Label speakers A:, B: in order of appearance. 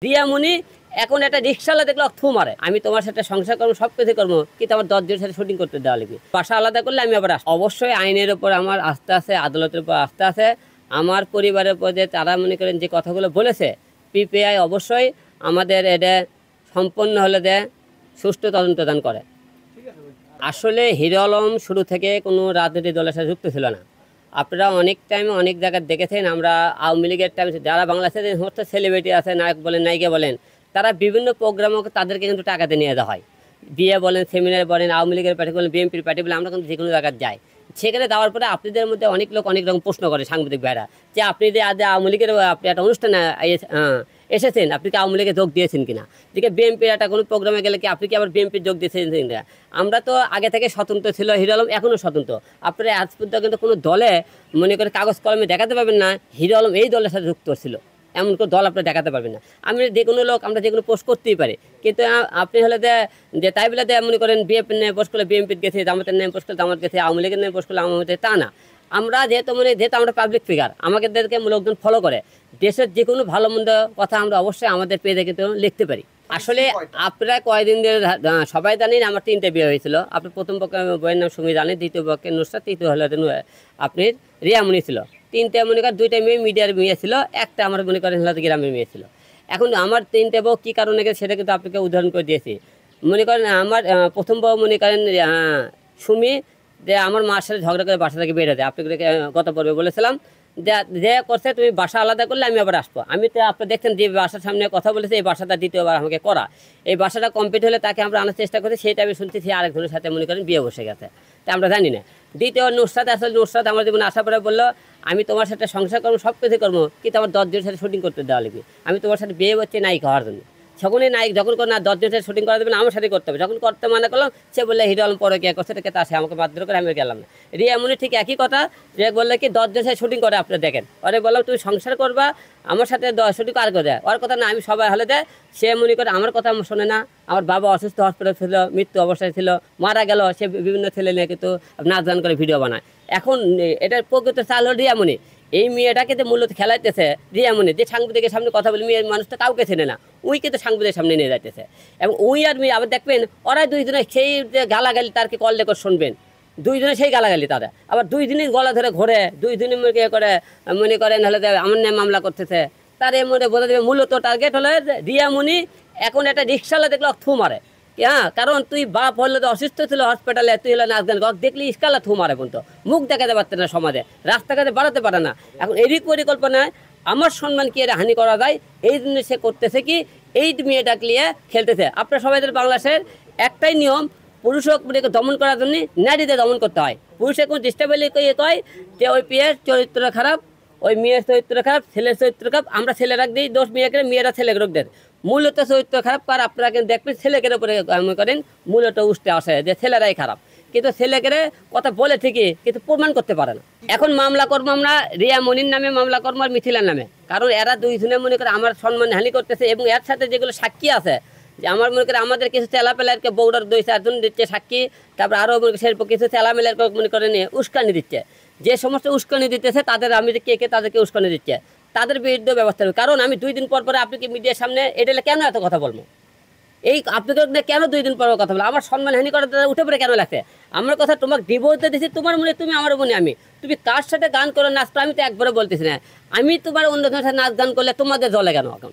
A: রিয়ামণি এখন একটা রিক্সাওয়ালা দেখলো থু মারে, আমি তোমার সাথে সংসার করবো, সব কিছু করবো, কিন্তু আমার 10 জনের সাথে শুটিং করতে দেওয়া লাগবে। বাসা আলাদা করলে আমি আবার অবশ্যই আইনের উপর আমার আস্থা আছে, আদালতের উপর আস্থা আছে। আমার পরিবারের উপর যে তারা মনে করেন যে কথাগুলো বলেছে, পিপিআই অবশ্যই আমাদের এটা সম্পন্ন হলে দেয়, সুষ্ঠু তদন্তদান করে। আসলে হিরো আলম শুরু থেকে কোনো রাজনৈতিক দলের সাথে যুক্ত ছিল না। আপনারা অনেক টাইমে অনেক জায়গায় দেখেছেন, আমরা আওয়ামী লীগের টাইমে যারা বাংলাদেশে যে সমস্ত সেলিব্রিটি আছে, নায়ক বলেন নায়িকা বলেন, তারা বিভিন্ন প্রোগ্রামে তাদেরকে কিন্তু টাকাতে নিয়ে দেওয়া হয়। বিয়ে বলেন, সেমিনার বলেন, আওয়ামী লীগের পার্টি বলেন, বিএনপির পার্টি বলেন, আমরা কিন্তু যে কোনো জায়গায় যাই। সেখানে যাওয়ার পরে আপনাদের মধ্যে অনেক লোক অনেক রকম প্রশ্ন করে, সাংবাদিক ভাইরা, যে আপনি যে আজ আওয়ামী লীগের আপনি একটা অনুষ্ঠানে এসেছেন, আপনি কি আওয়ামী লীগে যোগ দিয়েছেন কিনা, দিকে বিএনপির একটা কোনো প্রোগ্রামে গেলে কি আপনি কি আবার বিএনপির যোগ দিয়েছেন কিনা। আমরা তো আগে থেকে স্বতন্ত্র ছিল, হিরো আলম এখনও স্বতন্ত্র। আপনারা আজ পর্যন্ত কিন্তু কোনো দলে মনে করে কাগজ কলমে দেখাতে পারবেন না হিরো আলম এই দলের সাথে যুক্ত ছিল, এমন কোনো দল আপনি দেখাতে পারবেন না। আমি যে কোনো লোক আমরা যে কোনো পোস্ট করতেই পারি, কিন্তু আপনি হলে যে তাই বলে মনে করেন বিএনপির নামে পোস্ট করলে বিএনপির গেছে, জামাতের নামে পোস্ট করলে জামাত গেছে, আওয়ামী লীগের নামে পোস্ট করলে আওয়ামী লীগ, তা না। আমরা যেহেতু আমরা পাবলিক ফিগার, আমাদেরকে লোকজন ফলো করে, দেশের যে কোনো ভালো মন্দ কথা আমরা অবশ্যই আমাদের পেজে কিন্তু লিখতে পারি। আসলে আপনারা কয়েকদিন ধরে সবাই জানেন আমার 3টে বিয়ে হয়েছিল। আপনি প্রথম পক্ষে বইয়ের নাম সুমি জানেন, দ্বিতীয় পক্ষে নুসরাত, তৃতীয় হলো আপনি রিয়ামণি ছিল। 3টে মনে করেন 2টা মেয়ে মিডিয়ার মেয়ে ছিল, একটা আমার মনে করেন হলো গ্রামের মেয়ে ছিল। এখন আমার 3টে বউ কী কারণে গেছে সেটা কিন্তু আপনাকে উদাহরণ করে দিয়েছি। মনে করেন আমার প্রথম বউ মনে করেন সুমি, যে আমার মার সাথে ঝগড়া করে বাসা থেকে বের হতে, আপনাকে গত পর্বে বলেছিলাম যে করছে তুমি বাসা আলাদা করলে আমি আবার আসবো। আমি তো আপনি দেখছেন যে বাসার সামনে কথা বলেছে, এই বাসাটা দ্বিতীয়বার আমাকে করা, এই বাসাটা কমপ্লিট হলে তাকে আমরা আনার চেষ্টা করছি, সেইটা আমি শুনছি সে আরেকজনের সাথে মনে করেন বিয়ে বসে গেছে, তা আমরা জানি না। দ্বিতীয় নুসরাত, আসলে নুসরাত আমার জীবনে আসার পরে বললো আমি তোমার সাথে সংসার করবো, সব কিছু করবো, কিন্তু আমার 10 জনের সাথে শুটিং করতে দেওয়া লাগবে, আমি তোমার সাথে বিয়ে হচ্ছে নায়িক হওয়ার জন্য। যখনই নায়ক যখন করে না 10 জনের সাথে শুটিং করা দেবে না, আমার সাথে করতে হবে। যখন করতে মানা করলাম, সে বললে হিরো আলম পরে কে করছে তা সে আমাকে মারধর করে, আমি গেলাম না। রিয়ামণি ঠিক একই কথা, যে বললে কি 10 জনের সাথে শুটিং করে, আপনি দেখেন ওরে বললাম তুমি সংসার করবা, আমার সাথে শুটিং আর করে দেয়, ওর কথা না আমি সবাই হলে দেয়, সে মনে করে আমার কথা শোনে না। আমার বাবা অসুস্থ, হসপিটাল ছিল, মৃত্যু অবস্থায় ছিল, মারা গেল, সে বিভিন্ন ছেলে নিয়ে কিন্তু নাচ গান করে ভিডিও বানায়। এখন এটার প্রকৃত চাল হল রিয়ামণি। এই মেয়েটাকে যে মূলত খেলাইতেছে রিয়ামণি, যে সাংবাদিকের সামনে কথা বলে, মেয়ের মানুষটা কাউকে চেনে না, ওই কিন্তু সাংবাদিকের সামনে নিয়ে যাইতেছে। এবং ওই আর মেয়ে আবার দেখবেন ওরাই 2 জনে সেই যে গালাগালি তারকে কল রেকর্ড শুনবেন, 2 জনে সেই গালাগালি তারা আবার 2 দিনই গলা ধরে ঘোরে, 2 দিনই করে মনে করেন হলে আমার নামে মামলা করতেছে। তার এর মধ্যে বোঝা যাবে মূলত টার্গেট হলো রিয়ামণি এখন একটা রিক্সাওয়ালা দেখলো থু মারে। হ্যাঁ, কারণ তুই বাপ হলে তো অসুস্থ ছিল হসপিটালে, তুই হলে নাচ গান দেখলি ইস্কালা থু মারে, বলতো মুখ দেখাতে পারতে না, সমাজে রাস্তাঘাটে বাড়াতে পারে না। এখন এরই পরিকল্পনায় আমার সম্মান কি এর হানি করা যায়, এই জন্য সে করতেছে কি এই মেয়েটাকে নিয়ে খেলতেছে। আপনার সবাইদের বাংলাদেশের একটাই নিয়ম, পুরুষকে দমন করার জন্য নারীদের দমন করতে হয়। পুরুষে কোনো ডিস্টার্বেলি কয় যে ওই মেয়ের চরিত্র খারাপ, ওই মেয়ের চরিত্র খারাপ, ছেলের চরিত্র খারাপ, আমরা ছেলেরা দিই দোষ মেয়েকে, মেয়েরা ছেলেকে রোগ দেয়। মূলত চরিত্র খারাপ কার, আপনারা কিন্তু দেখবেন ছেলেকের উপরে মনে করেন মূলত উঠতে আসে যে ছেলেরাই খারাপ, কিন্তু ছেলেকে কথা বলে ঠিকই কিন্তু প্রমাণ করতে পারে না। এখন মামলা করবো আমরা রিয়ামণির নামে, মামলা করবো আর মিথিলার নামে, কারণ এরা 2 জনে মনে করে আমার সম্মান হানি করতেছে। এবং এর সাথে যেগুলো সাক্ষী আছে, যে আমার মনে করে আমাদের কিছু চেলাপেলারকে বৌড়ার 2-4 জন দিচ্ছে সাক্ষী, তারপর আরও সেরকম কিছু চেলামেলারকে মনে করেন উস্কানি দিচ্ছে। যে সমস্ত উস্কানি দিতেছে তাদের আমি কে তাদেরকে উস্কানি দিচ্ছে, তাদের বিরুদ্ধে ব্যবস্থা নেবে। কারণ আমি 2 দিন পর পরে আপনি কি মিডিয়ার সামনে এটা কেন এত কথা বলবো, এই আপনাকে কেন 2 দিন পর কথা বলো, আমার সম্মানহানি করার উঠে পড়ে কেন লাগছে। আমার কথা তোমাকে ডিভোর্সে দিচ্ছি, তোমার মনে তুমি আমার মনে আমি, তুমি কার সাথে গান করো নাচ করো, আমি তো একবারও বলতেছি না। আমি তোমার অন্য সাথে নাচ গান করলে তোমাদের জলে কেন এখন।